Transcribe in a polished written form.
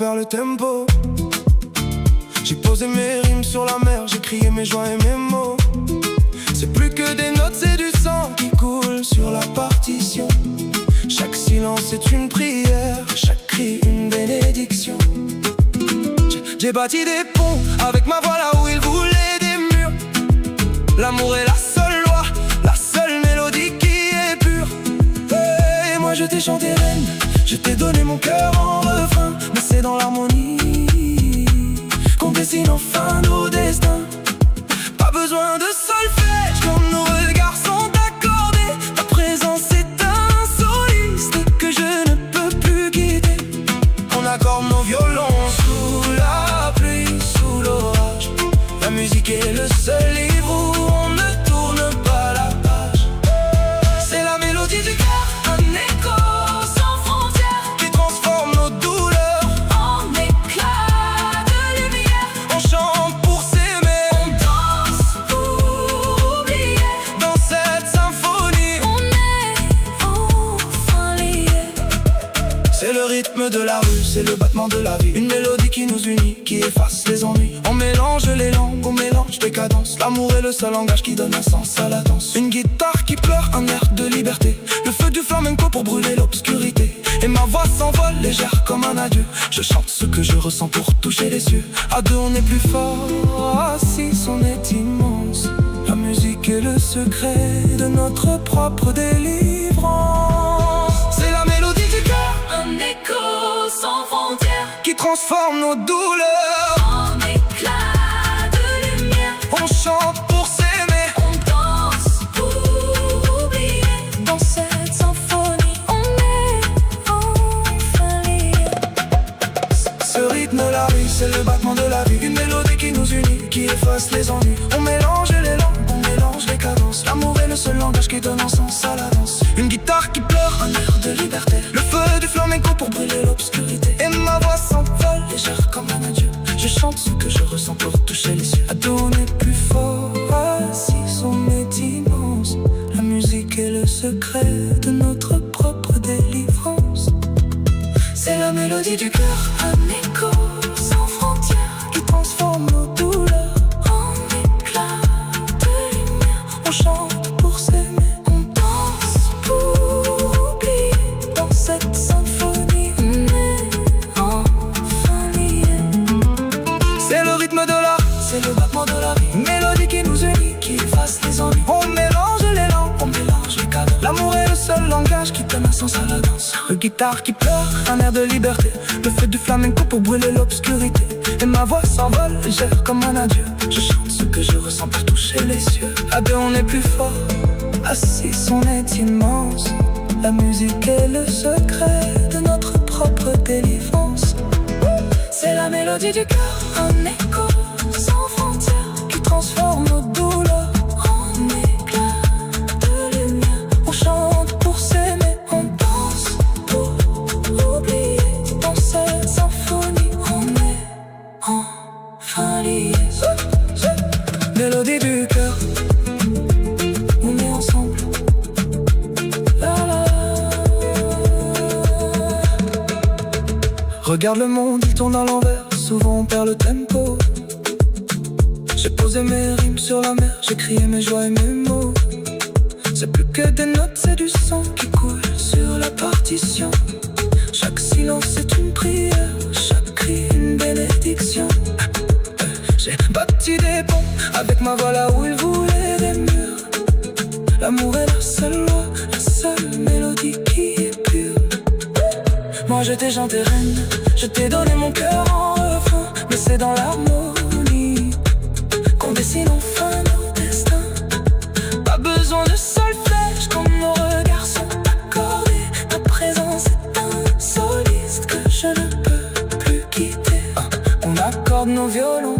perd le tempo. J'ai posé mes rimes sur la mer, j'ai crié mes joies et mes mots. C'est plus que des notes, c'est du sang qui coule sur la partition. Chaque silence est une prière, chaque cri une bénédiction. J'ai bâti des ponts avec ma voix là où il voulait des murs. L'amour est la seule loi, la seule mélodie qui est pure. Et moi je t'ai chanté reine, je t'ai donné mon cœur en refrain. Mais c'est dans l'harmonie qu'on dessine enfin nos destins. Pas besoin de solfège quand nos regards sont accordés. Ta présence est un soliste que je ne peux plus quitter. On accorde nos violons sous la pluie, sous l'orage. La musique est le seul livre où on ne tourne pas la page. C'est la mélodie du cœur, un écho sans frontières qui transforme nos douleurs en éclats de lumière. On chante pour s'aimer, on danse pour oublier. Dans cette symphonie, on est enfin liés. C'est le rythme de la rue, c'est le battement de la vie. Une mélodie qui nous unit, qui efface les ennuis. On mélange les langues, on mélange les cadences. L'amour est le seul langage qui donne un sens à la danse. Une guitare qui pleure, un air de liberté. Le feu du flamenco pour brûler l'obscurité. Et ma voix s'envole légère comme un adieu. Je chante ce que je ressens pour toucher les cieux. À deux on est plus fort, à six on est immense. La musique est le secret de notre propre délivrance. C'est la mélodie du cœur, Un écho sans frontières qui transforme nos douleurs en éclats de lumière. On chante pour s'aimer, On danse pour oublier. Dans cette symphonie, on est enfin liés. ce rythme-là, oui, c'est le battement de la vie. Une mélodie qui nous unit, qui efface les ennuis. On mélange les langues, on mélange les cadences. L'amour est le seul langage qui donne un sens à la danse. Une guitare qui pleure, un air de liberté. Le feu du flamenco pour brûler l'obscurité. Et ma voix s'envole légère comme un adieu. Je chante ce que je ressens pour toucher les cieux. À deux on est plus fort, à six on est immense. La musique est le secret de notre propre délivrance. C'est la mélodie du cœur, Un écho sans frontières qui transforme nos douleurs. en éclats de lumière. On chante pour s'aimer, On danse pour oublier. dans cette symphonie. On est enfin liés. C'est le rythme de l'art, c'est le battement de la vie. Une mélodie qui nous unit, qui efface les ennuis. On mélange les langues, on mélange les cadres. L'amour est le seul langage qui donne un sens à la danse. Une guitare qui pleure, un air de liberté. Le feu du flamenco pour brûler l'obscurité. Et ma voix s'envole légère comme un adieu. Je chante ce que je ressens pour toucher les cieux. À deux on est plus fort, à six on est immense. La musique est le secret de notre propre délivrance. C'est la mélodie du cœur, un écho sans frontières Qui transforme nos douleurs en éclats de lumière. On chante pour s'aimer, On danse pour oublier. dans cette symphonie. On est enfin liés. Mélodie du cœur, on est ensemble. La la. Regarde le monde, il tourne à l'envers. Souvent on perd le tempo. J'ai posé mes rimes sur la mer, j'ai crié mes joies et mes mots. C'est plus que des notes, c'est du sang qui coule sur la partition. Chaque silence est une prière, chaque cri une bénédiction. J'ai bâti des ponts avec ma voix là où il voulait des murs. L'amour est la seule loi, la seule mélodie qui est pure. Moi je t'ai chanté reine, je t'ai donné mon cœur en refrain. Mais c'est dans l'harmonie qu'on dessine enfin nos destins. Pas besoin de solfège quand nos regards sont accordés. Ta présence est un soliste que je ne peux plus quitter. On accorde nos violons